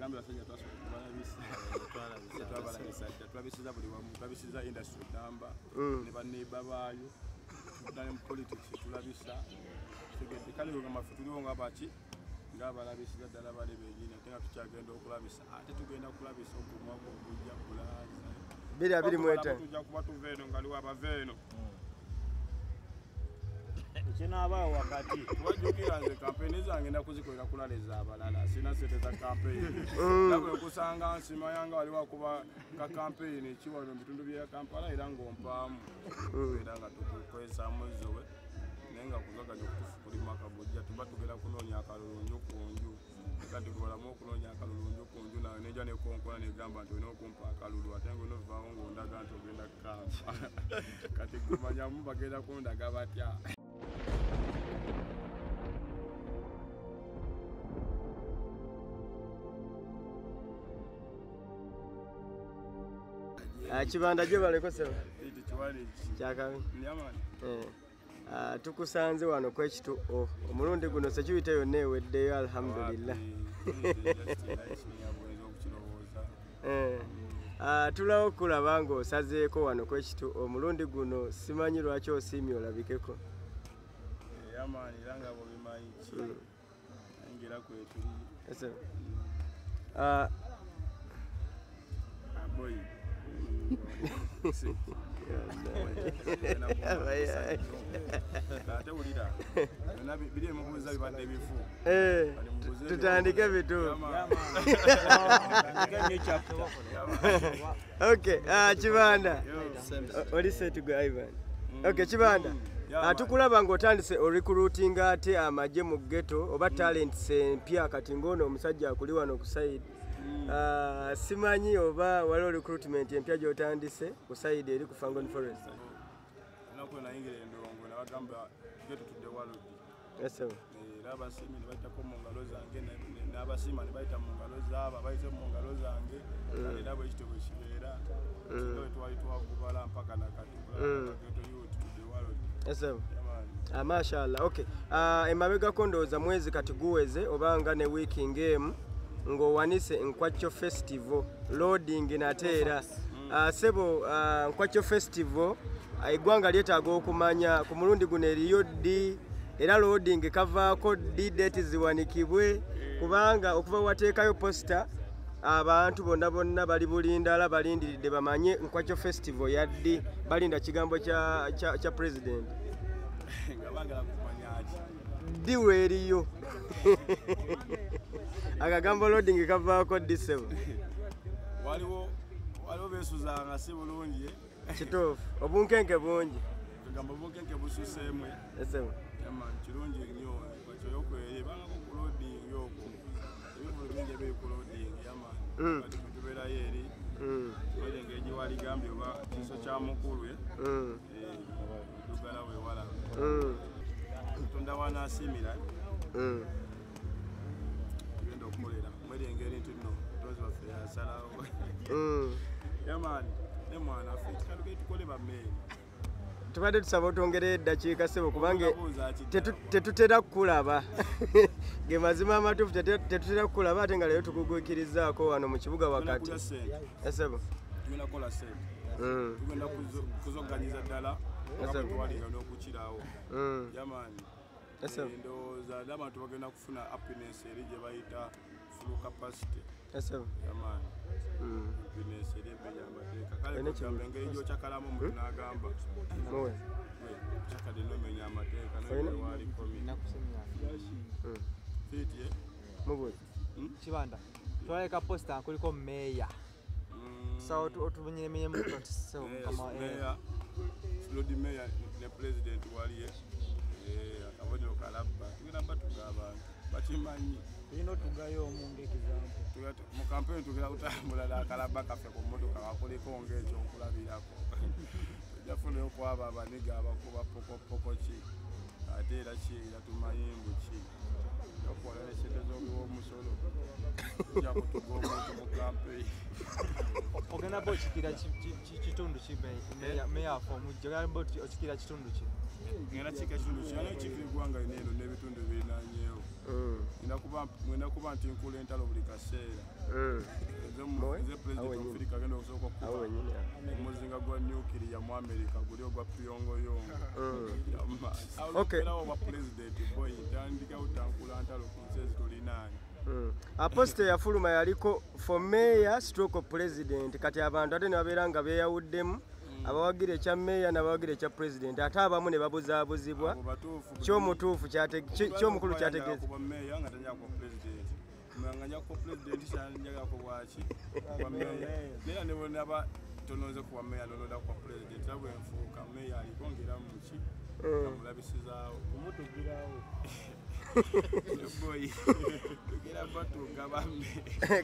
bagambe basajja twabisiza buli wamu twabisiza industry namba ne baneba baayo dale mu politics tulabisa tegedde kale nga tuliwo nga baki nga balabisiza ddala bali benyini ate nga tukyagenda okulabisa ate tugenda kulabisa okumwaka okujja kulaza tujja kuba tuva eno nga liwo abava eno ekinaabawo wakati wajjukira nze kampeyini zange nakuzikolera kulaleza abalala sina sente za kampeyini nabwe okusanga nsima yange waliwo akuba ka kampeyini kiwano mu bitundu bya Kampala era ng'ompaamu era nga tukukozesaamu zowe naye nga kugaganya okutufu kuli mwaka gujja tuba tugenda kunoonya akalulu nju ku nju kati kubalamu okunoonya akalulu nju ku nju nawe nejja nekonkona negamba nti olina okumpa akalulu ate nga onovaawo ng'ondaga nti ogenda kukampa kati gumanyamu bagenda kundaga batya. Kibanda gye baleko sebo kyakabi tukusanze wano kwekitu omulundi guno sekibita yonna eweddeyo alhamdulillah tulawo okulaba ng'osazeeko wano kwekitu omulundi guno simanyi lwaki osiimye olabikeko yamaani era nga bwebimanyi engera kwetuli boyi tutandike bitu Kibanda oli set gwe Ivan Kibanda tukulaba ng'otandise recruiting ate amagye mu ghetto oba talents empya kati ng'ono omusajja akuli wano ku side simanyi oba waliwo recruitment empya gy'otandise ku side eri ku Fangon Forest ennaku nayingira endongo nabagamba getutudde walodi era abasiimi ne bayitako mu ngalo zange n'abasiima ne bayita mu ngalo zaabo abayise mu ngalo zange era bwe kityo bwe kibeera kigawe twali twagubala mpaka nakati geto yutudde walodi mashallah emabegako ndowooza mwezi kati guweze obanga ne wiiki ng'emu ng'owanise Nkwakyo Festival loading nate era sebo Nkwakyo Festival eggwanga lyetaaga okumanya ku mulundi guno eriyo ddi era loading kavaako ddi date ziwanikibwe kubanga okuva wateekayo posta abantu bonna bali bulindala balindiridde bamanye Nkwakyo Festival yaddi balinda kigambo kya president ddi weeriyo akagambo loading kavaako ddi sebo waliwo beesuzanga si bulungi kituufu obunkenke bungi kugamba obunkenke bususeemwe kirungi nnyo ekyoyokweye bangako ku loading okwo ebivulu bingi ebiri ku loading yamaani tubeerayo eri loading egiwaligambye oba kiso kya mukulu dugala wewala tonda wanasiimira tugenda okukolera mweri engeri nti nno tozi waffe yasalawo yamaani ne mwana affe kikaluke tukole bameeri tubadde tusaba otwongere eddakiika sebo kubanga tetutera kukulaba ge mazima amatuufu tetutera kukulaba ate nga leero tukugwikirizaako wano mu kibuga wakati sebo tugenda kukola sente tugenda kuzoganyiza ddala nga bwetwalinga n'okukirawo yamaani ndowooza n'abantu bagenda kufuna happiness eri gye bayita full capacity yamaani happiness eri emenya amateeka kale kugamba engeri gyokyakalamu omuntu n'agamba kyakadde nomenya amateeka nowalikomi fiti Kibanda twaleka posta kuliko meya sawa otumenye mu sewo kama Lodi Meya ne president waliye akabonero kalabba tugenda batuga abantu bakimanyi tulina tugayo omunge ekizampo mu campaign tugenda kutambula nakalabba kaffe ku mmotoka wakoliko ng'ekyo okulabirako tujjafuna okwaba abaniga abakuba pokopoko ki ate era ki era tumanyi mbu ki okuwala nesente z'omusolo tujja kutuga omuntu mu campaign ogenda bo okikira kitundu ki meya afa omujja ogenda bo okikira kitundu ki ngenda kika kitundu ki naye kika eggwanga eno n'ebitundu birinaanyeewo ngenda kuba nti nkula entalo buli kaseera nze pulezidenti ofirika agenda okusooka okuba omuzinga gwa nuclear mu America guli ogwa pyongoyongo erawo bwa pulezidenti boy ntandika utankula ntalo ku nsi ezitulinaani. Apostle yafuluma yaliko for mayor stroke president kati abantu ate ne babeera nga beeyawuddemu abawagira ekya meya n'abawagira ekya president ate abamu ne babuzaabuzibwa kyomutuufu kyomukulu kyategeeza naye nebonaba tonoze kuwa meya nolonda kwa president abwe nfuuka meya alikongera muki amulabisizaawo kumutugirawo boy tugira batuuka bamme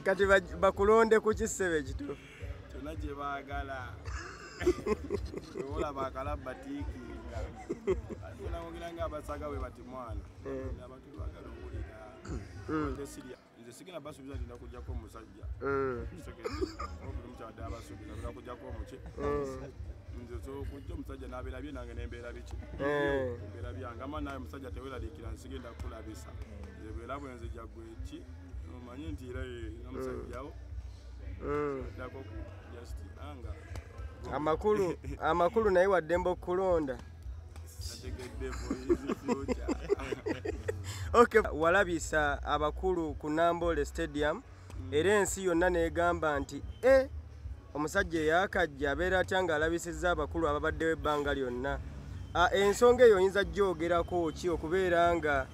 kati bakulonde ku kisebe ekituufu kyonna gye baagala olaba akalaba tiikinga atunawogera ng'abasaga bwe bati mwana abantu twagala owulira nze sigenda basuubiza nti nakujjako omusajja omukyadde abasuubiza nakujjako omuki nze okujja omusajja n'abeerabye nange nembeera biki embeera byange ama naye omusajja teweeraliikira nsigenda kulabisa nze bwera bwe nzija gweki omanyi nti era namusajjawo ddako ku just anga amakulu naye waddembe okukulonda. Okay, walabisa abakulu ku Namboole Stadium era ensi yonna negamba nti omusajja eyakajja abeera atya ng'alabisizza abakulu ababaddewo ebbanga lyonna. Ensonga eyo oyinza gyogerako ki okubeera nga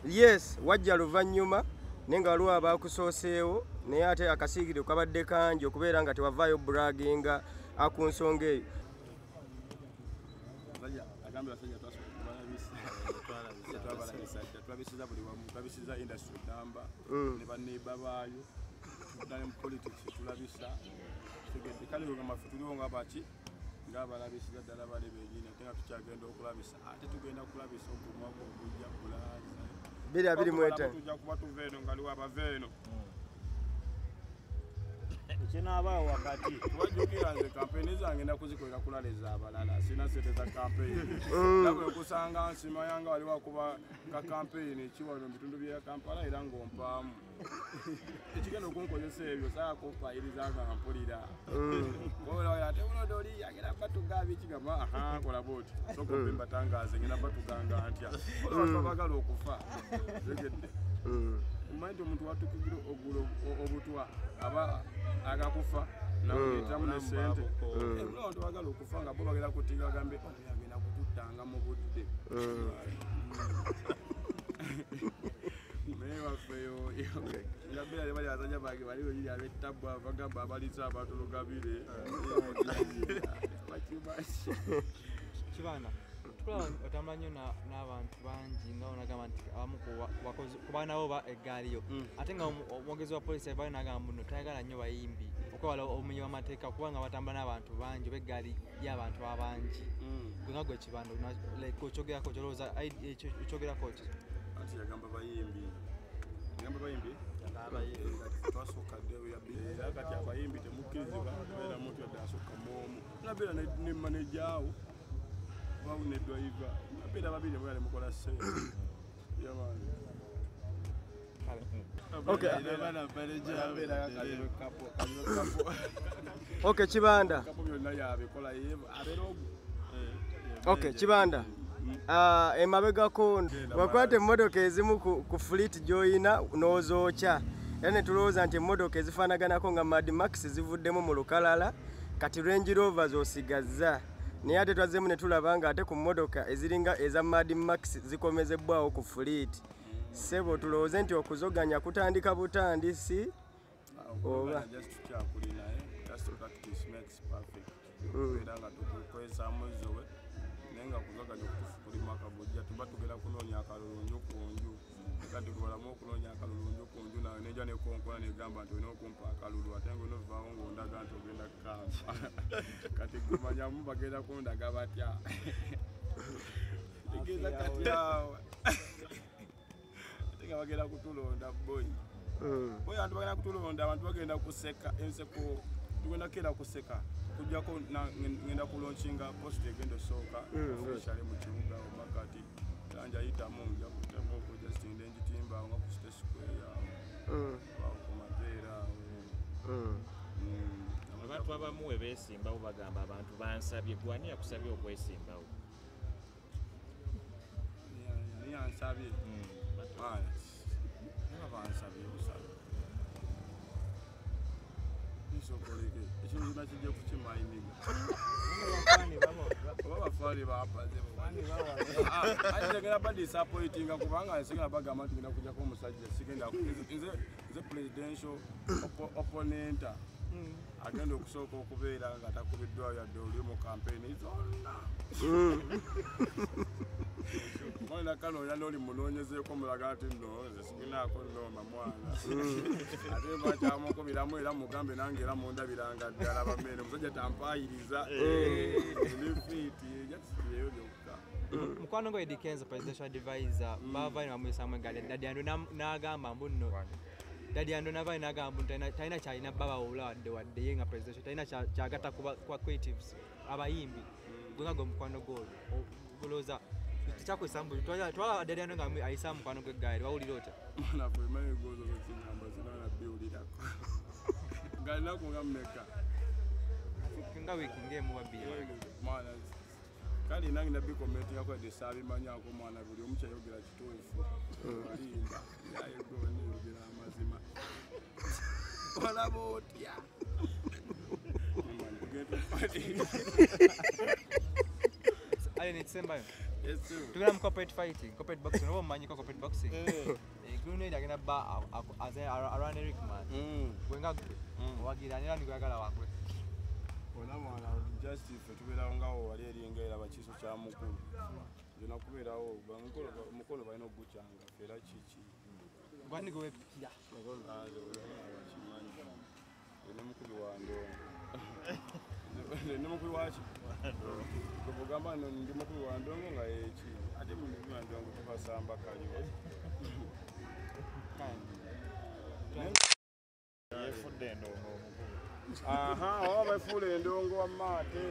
yes wajja luvannyuma naye nga waliwo abaakusooseewo naye ate akasiigiro kabadde kangi okubeera nga tewavaayo braginga ku nsonga eyo. Twabisiza buli wamu, twabisiza industry namba ne baneiba baayo tudale mu politics tulabisa tegedde kale nga mafe tuliwo nga baki ng'abalabisiza ddala bali benyini ate nga tukyagenda okulabisa ate tugenda kulabisa ogumwaka ogujja kulaaza tujja kuba tuva eno nga liwo abava eno ekinaabawo wakati wajjukira nze kampeyini zange nakuzikolera kulaleza abalala sina sente za kampeyini nabwe kusanga nsima yange waliwo akuba ka kampeyini kiwano mu bitundu bya Kampala era ng'ompaamu ekigenda okunkozesa ebyo saakumpayiriza nga mpulira ate buno oli yagenda batugambi ekigamba kola booti soka obe mbatangaze ngenda batuganga ntya abantu abagala okufa tegedde omanyi nti omuntu watukugira oggulo obutwa aba agakufa naweetamu ne sente abantu bagala okufa nga bo bagenda kutiga agambe yagenda kututtanga mu budde naye wafeyo ngabeera ne bali abasajja bange baliwo yiri ab'ettabu abagamba abaliisa abantu lugabire bakibaki Kibanda otambula nnyo n'abantu bangi nga onagamba nti abamu ku baana bo eggaaliyo ate nga omwogezi wa poliisi bali nagamba muno tayagala nnyo bayimbi okwewala obumenyi bw'amateeka kubanga batambula n'abantu bangi oba eggaali y'abantu abangi gwe nga gwe Kibanda okyogerako kyolowooza okyogerako ki ati yagamba bayimbi twasooka era kati abayimbi temukkirizibwa kubeera muntu yadde asooka muomu nabeera ne manejaawo bawuneddwaiva nabeera babiri mugale mukola sente yamaani Okay, Kibanda. Okay, Kibanda. Emabegako wakwate emmotoka ezimu ku fleet joyina n'ozookya era ne tulowooza nti emmotoka ezifaanaganako nga Mad Max zivuddemu mu lukalala kati Range Rover z'osigazza naye ate twazzemu ne tulaba nga ate ku mmotoka eziringa eza Mad Max zikomezebbwawo ku fleet. Sebo tulowooze nti okuzoganya kutandika butandisi oba nenga kuzoganya okufukuli mwaka gujja tuba tugera kunoonya akalulunju kunju kati kubalamu okunoonya akalulunju kunju nawe nejja nekonkona negamba nti olina okumpa akalulu ate nga onovaawo ng'ondaga nti ogenda kukamba kati gumanyamu bagenda kundaga batya tegeeza kati awo ate nga bagenda kutulonda boyi abantu bagenda kutulonda abantu bagenda kuseka enseko tugenda kera kuseka kujjako ngenda kulaunchinga post egenda osooka officially mu kibuga omakati kanja yitamu nja kutamu okujja sitinde enjitimba bawo nga ku State Square bawo ku Mapeera abantu abamu we beesimbawo bagamba abantu bansabye gwani yakusabye okwesimbawo ani yansabye bansabye okusaba isokoleke ekintu nakijja kukimayininga oba bafaani bapaze ategera ba disappointinga kubanga nsigala bagamba nti ngenda kujjako omusajja sigenda nze presidential opponent agenda okusooka okubeera nga takubiddwayo yadde oli mu campaign zonna mwana kano yana oli munoonyezeeko mulaga nti nno nze siginaako nnooma mwana ate mbakyamukubiramu era mugambe nange era mundabiranga ddala bamene omusajja tampaayiriza nifiiti ejasikireyo byokka mukwano gwa Eddie Kenzo presidential advisor bavaine bamuyisamu eggali Daddy Andrew n'agamba mbu nno Daddy Andrew n'avaine n'agamba mbu talina kyalina babawula wadde ye nga presidential talina kyagatta kwa creatives abayimbi gwenga gwe mukwano gwolwo olowooza tikyakozesa mbu twala Daddy Andrew nga ayisa mukwano gw'eggaali wawulira otya naffe emanyi gozo zekinyamba zina nabbiwulirako galinaku nga mmeka nga wiiki ng'emu babiri mwana kale nange nabikomentingako edde saabimanyako mwana buli omu kyayogera kituufu alimba yayegoni yogera amazima olaba otya ale nekisembayo tugenda mu corporate fighting corporate boxing oba omumanyiko corporate boxing grenade agenda ba around Rickman gwenga gwe owagira nera nigwagala wakwe ona mwana just ife tubeerawo ngawo wali eringa era bakiso kya mukulu zina kubeerawo mukolo balina okugukyanga era kiki gwani gwe pira nemukubi wandongo nemukubi waki kugamba ndi mukubi wandongo nga eki ate mukubi wandongo tubasamba kaliwa yefudde endongo oba bafuula endongo wammaate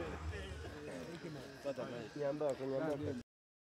nyambako